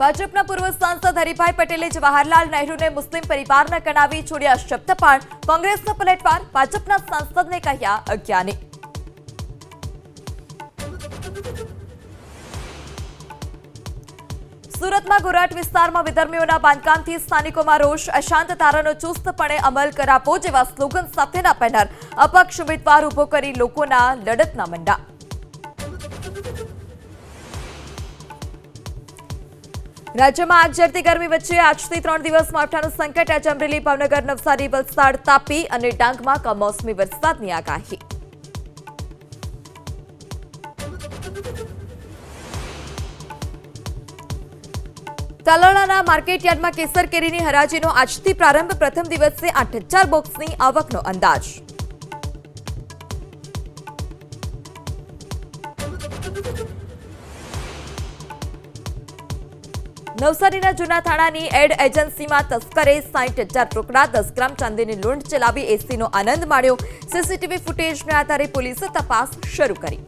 ભાજપના પૂર્વ સાંસદ હરિભાઈ પટેલે જવાહરલાલ નહેરુને મુસ્લિમ પરિવારના ગણાવી છોડ્યા શબ્દપાણ. કોંગ્રેસનો પલટવાર, ભાજપના સાંસદને કહ્યા અજ્ઞાની. સુરતમાં ગોરાટ વિસ્તારમાં વિધર્મીઓના બાંધકામથી સ્થાનિકોમાં રોષ. અશાંત ધારાનો ચુસ્તપણે અમલ કરાવવો જેવા સ્લોગન સાથેના બેનર અપક્ષ ઉમેદવાર ઉભો કરી લોકોના લડતના મંડા. રાજ્યમાં આગ ઝરતી ગરમી વચ્ચે આજથી 3 દિવસ માવઠાનું સંકટ. આજે અમરેલી, ભાવનગર, નવસારી, વલસાડ, તાપી અને ડાંગમાં કમોસમી વરસાદની આગાહી. તાલાળાના માર્કેટયાર્ડમાં કેસર કેરીની હરાજીનો આજથી પ્રારંભ. પ્રથમ દિવસે 8,000 બોક્સની આવકનો અંદાજ. નવસારીના જૂના થાણાની એડ એજન્સીમાં તસ્કરે 60,000 રોકડા, 10 ગ્રામ ચાંદીની લૂંટ ચલાવી એસીનો આનંદ માણ્યો. સીસીટીવી ફૂટેજના આધારે પોલીસે તપાસ શરૂ કરી.